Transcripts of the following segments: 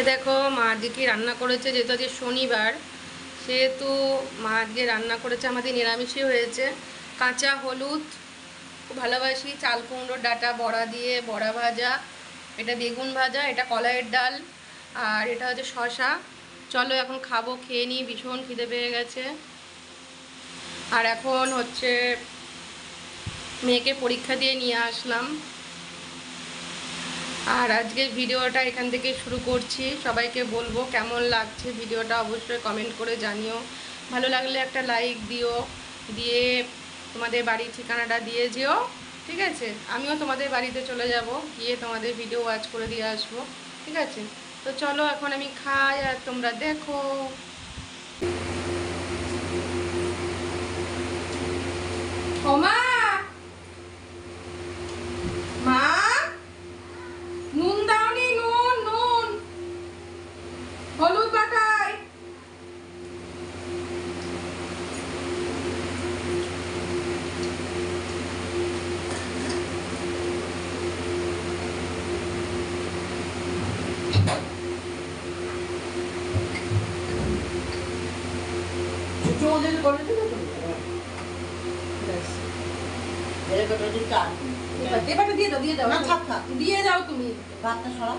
দেখো মা আজকে রান্না করেছে, যেহেতু আজকে শনিবার সেহেতু মা আজকে রান্না করেছে, আমাদের নিরামিষই হয়েছে। কাঁচা হলুদ খুব ভালোবাসি, চাল কুমড়োর ডাঁটা বড়া দিয়ে বড়া ভাজা, এটা বেগুন ভাজা, এটা কলাইয়ের ডাল, আর এটা হচ্ছে শশা। চলো এখন খাবো, খেয়ে নিই, ভীষণ খিদে পেয়ে গেছে। আর এখন হচ্ছে মেয়েকে পরীক্ষা দিয়ে নিয়ে আসলাম। আর আজকের ভিডিওটা এখান থেকে শুরু করছি। সবাইকে বলবো কেমন লাগছে ভিডিওটা অবশ্যই কমেন্ট করে জানিও। ভালো লাগলে একটা লাইক দিও, দিয়ে তোমাদের বাড়ির ঠিকানাটা দিয়ে যেও, ঠিক আছে? আমিও তোমাদের বাড়িতে চলে যাব, গিয়ে তোমাদের ভিডিও ওয়াচ করে দিয়ে আসবো, ঠিক আছে? তো চলো এখন আমি খাই আর তোমরা দেখো। ওমা, মা নুন দাওনি, নুন নুন হলুদ বাটাই। দিয়ে যাও তুমি ভাতটা সরাও।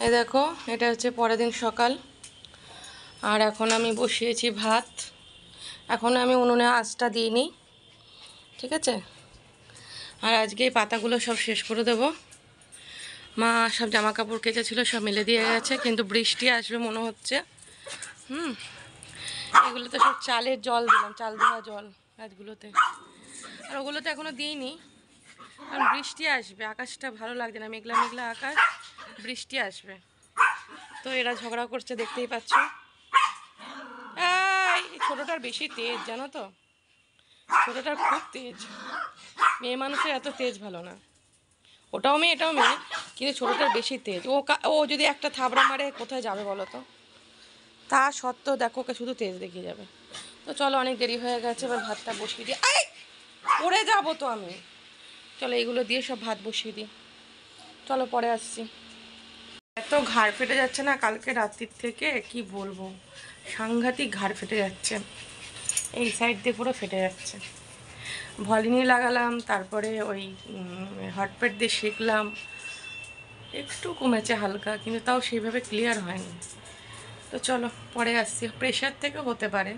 এই দেখো, এটা হচ্ছে পরের দিন সকাল, আর এখন আমি বসিয়েছি ভাত। এখন আমি উনুনে আঁচটা দিইনি, ঠিক আছে? আর আজকে এই পাতাগুলো সব শেষ করে দেব। মা সব জামা কাপড় কেচেছিল, সব মেলে দিয়ে গেছে, কিন্তু বৃষ্টি আসবে মনে হচ্ছে। এগুলো তো সব চালের জল দিলাম, চাল ধোয়া জল গাছগুলোতে, আর ওগুলোতে এখনও দিইনি, কারণ বৃষ্টি আসবে। আকাশটা ভালো লাগছে না, মেঘলা মেঘলা আকাশ, বৃষ্টি আসবে। তো এরা ঝগড়া করছে, দেখতেই পাচ্ছ। এই ছোটোটার বেশি তেজ, জানো তো? ছোটোটার খুব তেজ। মেয়ে মানুষের এত তেজ ভালো না। ওটাও মেয়ে, এটাও মেয়ে, কিন্তু ছোটোটার বেশি তেজ। ও যদি একটা থাবড়া মারে কোথায় যাবে বলো তো? তা সত্ত্বেও দেখো, ওকে শুধু তেজ দেখিয়ে যাবে। তো চলো, অনেক দেরি হয়ে গেছে, এবার ভাতটা বসিয়ে দিই। পড়ে যাবো তো আমি। চলো এইগুলো দিয়ে সব ভাত বসিয়ে দিই, চলো পরে আসছি। এত ঘাড় ফেটে যাচ্ছে না কালকে রাত্রির থেকে, কি বলবো, সাংঘাতিক ঘাড় ফেটে যাচ্ছে। এই সাইড দিয়ে পুরো ফেটে যাচ্ছে। ভলিনি লাগালাম, তারপরে ওই হটপেট দিয়ে সেঁকলাম, একটু কমেছে হালকা, কিন্তু তাও সেইভাবে ক্লিয়ার হয়নি। তো চলো পরে আসছি। প্রেশার থেকে হতে পারে,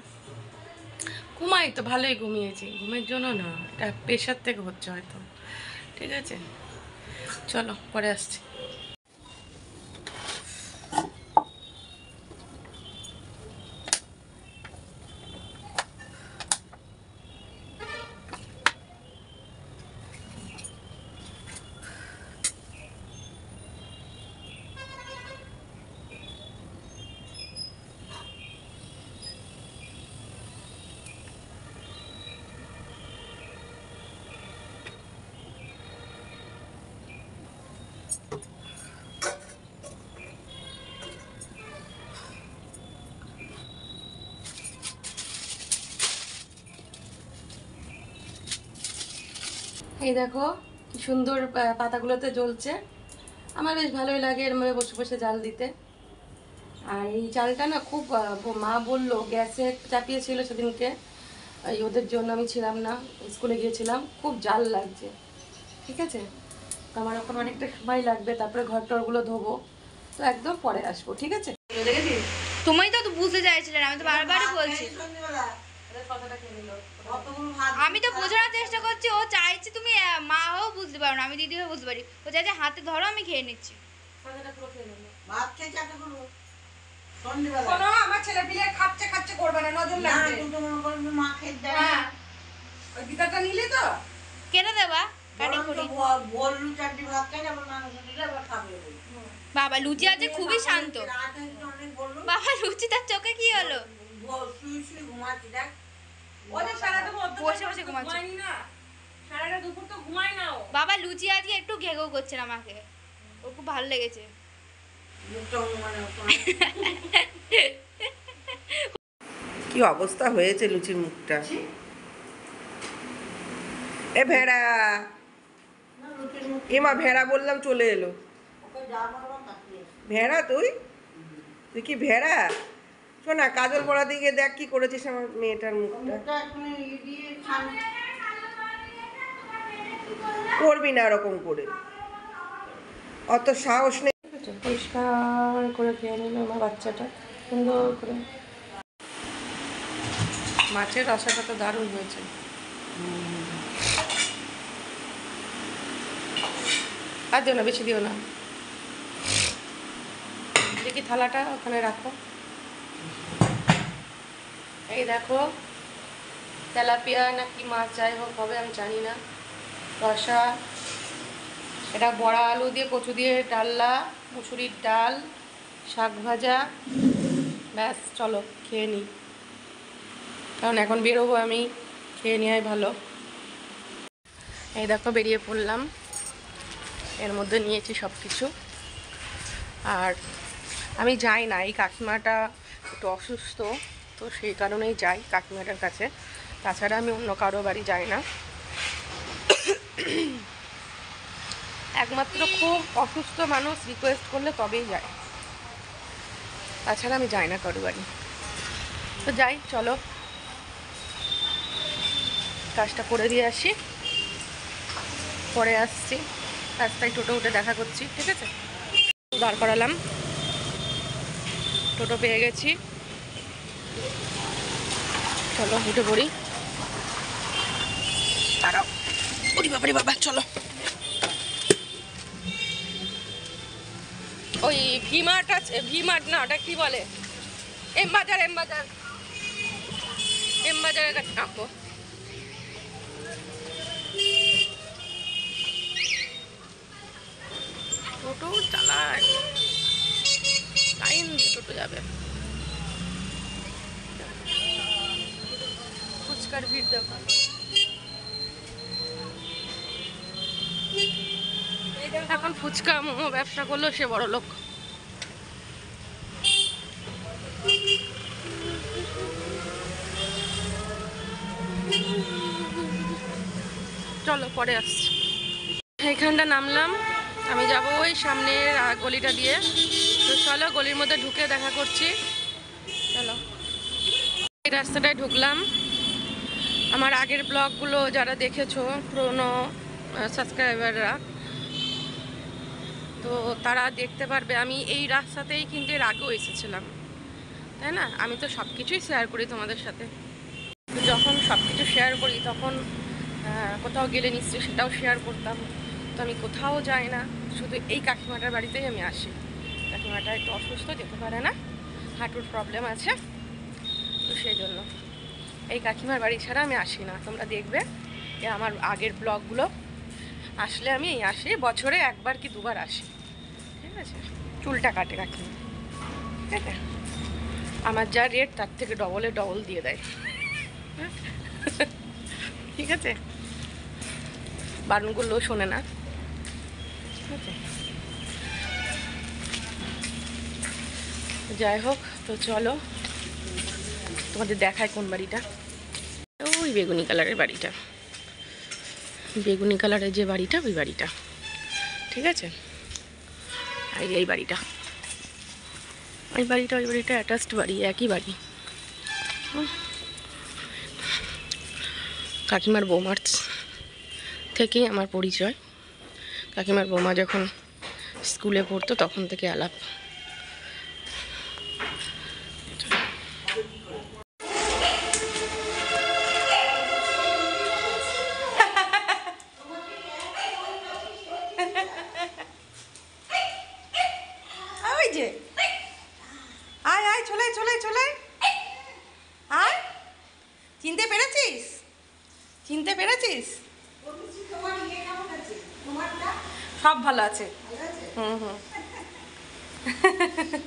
ঘুমাই তো ভালোই ঘুমিয়েছি, ঘুমের জন্য না, এটা প্রেশার থেকে হচ্ছে হয়তো, ঠিক আছে? চলো পরে আসছি। এই দেখো কি সুন্দর পাতাগুলোতে জ্বলছে, আমার বেশ ভালোই লাগে এরমভাবে বসে বসে জাল দিতে। আর এই চালটা না খুব মা বললো গ্যাসে চাপিয়েছিল সেদিনকে, এই ওদের জন্য আমি ছিলাম না, স্কুলে গিয়েছিলাম, খুব জাল লাগছে, ঠিক আছে? তো আমার এখন অনেকটা সময় লাগবে, তারপরে ঘর টরগুলো ধোবো, তো একদম পরে আসবো, ঠিক আছে? তুমি তো বুঝতে চাইছিলে না, আমি তো বারবারই বলছি। আমি তো বোঝানোর চেষ্টা করছি, ও চাইছে তুমি মা হও বুঝতে পারো না, আমি দিদি হয়ে বুঝতে পারি। ও চাইছে হাতে ধরো, আমি খেয়ে নিচ্ছি। আমার ছেলে বিলে খাচ্ছে খাচ্ছে করবে না, নজর লাগবে। মা খেয়ে দেয়, ওই বিকাটা নিলে তো কেন দেবা কাটি করি। বাবা লুচি আছে খুবই শান্ত। বাবা লুচি তার চোখে কি হলো? বসে বসে ঘুমাচ্ছে। বাবা লুচি আজকে একটু ঘেঘো করছে আমাকে, ওর খুব ভালো লেগেছে। কি অবস্থা হয়েছে লুচির মুখটা। এ ভেড়া, এমা ভেড়া বললাম চলে এলো। ভেড়া তুই তুই কি ভেড়া? শোনা, কাজল পড়া দিকে দেখ কি করেছিস আমার মেয়েটার মুখটা। করবি না ওরকম করে, অত সাহস নেই। পরিষ্কার করে খেয়ে নিল আমার বাচ্চাটা সুন্দর করে। মাছের রসাটা তো দারুণ হয়েছে। আর দিও না, বেশি দিও না। দেখি থালাটা ওখানে রাখো। এই দেখো, তেলাপিয়া নাকি মাছ যাই হোক হবে আমি জানি না, রসা। এটা বড়া আলু দিয়ে কচু দিয়ে ডালনা, মুসুরির ডাল, শাক ভাজা। ব্যাস চলো খেয়ে নিই, কারণ এখন বেরোবো আমি, খেয়ে নেওয়াই ভালো। এই দেখো বেরিয়ে পড়লাম, এর মধ্যে নিয়েছি সব কিছু। আর আমি যাই না, এই কাকিমাটা একটু অসুস্থ, তো সেই কারণেই যাই কাকিমাটার কাছে। তাছাড়া আমি অন্য কারো বাড়ি যাই না। একমাত্র খুব অসুস্থ মানুষ রিকোয়েস্ট করলে তবেই যায়, তাছাড়া আমি যাই না কারো বাড়ি। তো যাই, চলো কাজটা করে দিয়ে আসি, পরে আসছি। রাস্তায় টোটো উঠে দেখা করছি, ঠিক আছে? দাঁড় করালাম, টোটো পেয়ে গেছি, চলো উঠে পড়ি। দাঁড়াও, ওরে বাবারে বাবা, চলো। ওই ভিমার্ট আছে, ভিমার্ট না, ওটা কি বলে, এমবাজার, এমবাজার, এমবাজারের কাছে নামবো। টোটো চালায়, লাইন দিয়ে টোটো যাবে। ফুচকার ভিড় দেখো। এখন ফুচকা মোমো ব্যবসা করলো সে বড় লোক। চলো পরে আসছি। এইখানটা নামলাম, আমি যাব ওই সামনের গলিটা দিয়ে। তো চলো গলির মধ্যে ঢুকে দেখা করছি, চলো। এই রাস্তাটায় ঢুকলাম। আমার আগের ব্লগগুলো যারা দেখেছো, পুরনো সাবস্ক্রাইবাররা, তো তারা দেখতে পারবে আমি এই রাস্তাতেই কিন্তু এর আগেও এসেছিলাম, তাই না? আমি তো সব কিছুই শেয়ার করি তোমাদের সাথে। তো যখন সব কিছু শেয়ার করি তখন কোথাও গেলে নিশ্চয়ই সেটাও শেয়ার করতাম। তো আমি কোথাও যাই না, শুধু এই কাকিমাটার বাড়িতেই আমি আসি। কাকিমাটা একটু অসুস্থ, যেতে পারে না, হাঁটুর প্রবলেম আছে, তো সেই জন্য এই কাকিমার বাড়ি ছাড়া আমি আসি না। তোমরা দেখবে এ আমার আগের ব্লগগুলো, আসলে আমি আসি বছরে একবার কি দুবার আসি, ঠিক আছে? চুলটা কাটে কাকিমা, ঠিক আছে? আমার যা রেট তার থেকে ডবলে ডবল দিয়ে দেয়, ঠিক আছে? বারণ করলেও শোনে না, ঠিক আছে? যাই হোক, তো চলো তোমাদের দেখায় কোন বাড়িটা। ওই বেগুনি কালারের বাড়িটা, বেগুনি কালারের যে বাড়িটা, ওই বাড়িটা, ঠিক আছে? আর এই বাড়িটা, ওই বাড়িটা, ওই বাড়িটা অ্যাটাচড বাড়ি, একই বাড়ি। কাকিমার বৌমার থেকেই আমার পরিচয়। কাকিমার বৌমা যখন স্কুলে পড়তো তখন থেকে আলাপ। ওই যে আয় আয়, চলে চলে চলে আয়। চিনতে পেরেছিস? চিনতে পেরেছিস? সব ভালো আছে। হুম হুম।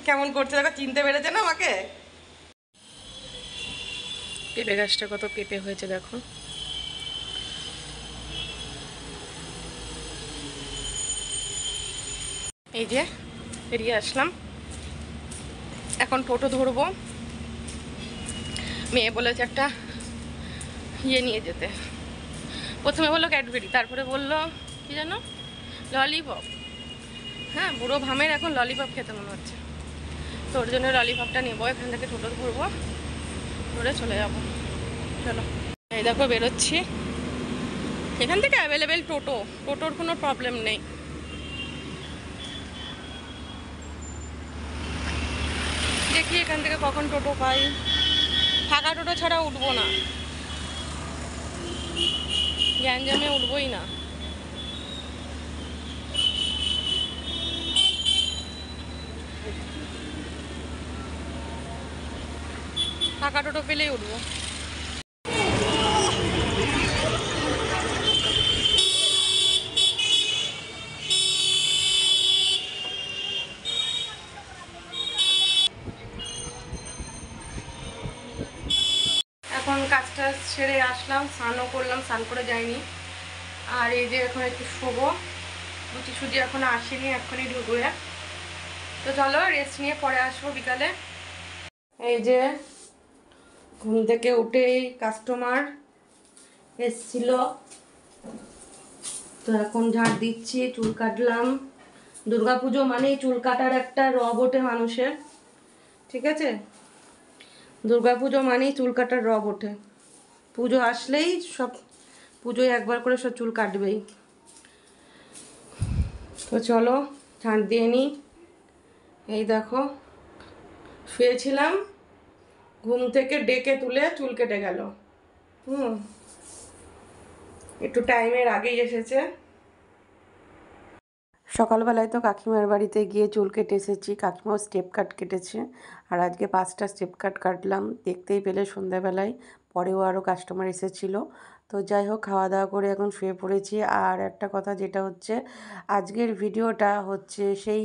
কেমন করছে দেখো, চিনতে পেরেছে না আমাকে। পেঁপে গাছটা কত পেঁপে হয়েছে দেখো। এই যে বেরিয়ে আসলাম, এখন টোটো ধরবো। মেয়ে বলেছে একটা ইয়ে নিয়ে যেতে, প্রথমে বললো ক্যাডবেরি, তারপরে বললো কি জানো ললিপপ। হ্যাঁ, বুড়ো ভামের এখন ললিপপ খেতে মনে হচ্ছে, তো ওর জন্য ললিপপটা নেবো। এখান থেকে টোটো ধরবো, ধরে চলে যাবো। চলো, এই দেখো বেরোচ্ছি। এখান থেকে অ্যাভেলেবেল টোটোর কোনো প্রবলেম নেই। দেখি এখান থেকে কখন টোটো পাই, ফাঁকা টোটো ছাড়া উঠবো না, গ্যাঞ্জামে উঠবোই না। ফাঁকা টোটো পেলেই উঠবো। এখন কাজটা ছেড়ে আসলাম, স্নানও করলাম, স্নান করে যাইনি। আর এই যে এখন একটু শোবো, লুচি সুজি এখনো আসেনি, এখনই ঢুকবে। তো চলো রেস্ট নিয়ে পরে আসবো বিকালে। এই যে ঘুম থেকে উঠেই কাস্টমার এসছিল, তো এখন ঝাড় দিচ্ছি, চুল কাটলাম। দুর্গাপুজো মানেই চুল কাটার একটা রব ওঠে মানুষের, ঠিক আছে? দুর্গাপুজো মানেই চুল কাটার রব ওঠে। পুজো আসলেই সব, পুজোয় একবার করে সব চুল কাটবেই। তো চলো ঝাঁট দিয়ে নিই। এই দেখো শুয়েছিলাম, ঘুম থেকে ডেকে তুলে চুল কেটে গেল। একটু টাইমের আগেই এসেছে। সকালবেলায় তো কাকিমার বাড়িতে গিয়ে চুল কেটে এসেছি, কাকিমাও স্টেপ কাট কেটেছে। আর আজকে 5টা স্টেপ কাট কাটলাম, দেখতেই পেলে সন্ধ্যাবেলায়। পরেও আরও কাস্টমার এসেছিলো। তো যাই হোক, খাওয়া দাওয়া করে এখন শুয়ে পড়েছি। আর একটা কথা যেটা হচ্ছে, আজকের ভিডিওটা হচ্ছে সেই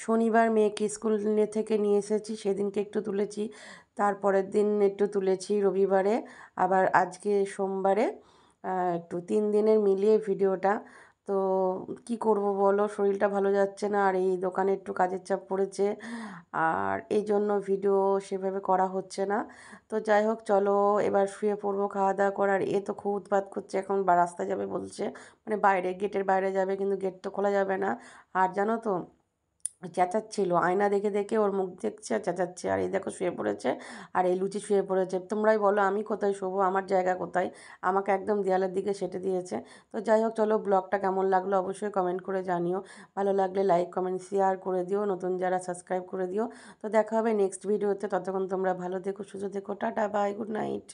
শনিবার মেয়েকে স্কুল থেকে নিয়ে এসেছি সেদিনকে একটু তুলেছি, তারপরের দিন একটু তুলেছি রবিবারে, আবার আজকে সোমবারে, একটু 3 দিনের মিলিয়ে ভিডিওটা। তো কি করব বলো, শরীরটা ভালো যাচ্ছে না, আর এই দোকানে একটু কাজের চাপ পড়েছে, আর এই জন্য ভিডিও সেভাবে করা হচ্ছে না। তো যাই হোক, চলো এবার শুয়ে পড়বো, খাওয়া দাওয়া করার। এ তো খুব উৎপাত করছে, এখন রাস্তায় যাবে বলছে, মানে বাইরে, গেটের বাইরে যাবে, কিন্তু গেট তো খোলা যাবে না। আর জানো তো, চেঁচাচ্ছিল, আয়না দেখে দেখে ওর মুখ দেখছে আর চেঁচাচ্ছে। আর এই দেখো শুয়ে পড়েছে, আর এই লুচি শুয়ে পড়েছে। তোমরাই বলো আমি কোথায় শোবো, আমার জায়গা কোথায়? আমাকে একদম দেয়ালের দিকে সেটে দিয়েছে। তো যাই হোক, চলো ব্লগটা কেমন লাগলো অবশ্যই কমেন্ট করে জানিও। ভালো লাগলে লাইক কমেন্ট শেয়ার করে দিও, নতুন যারা সাবস্ক্রাইব করে দিও। তো দেখা হবে নেক্সট ভিডিওতে, ততক্ষণ তোমরা ভালো থেকো, সুস্থ থেকো, টাটা বাই, গুড নাইট।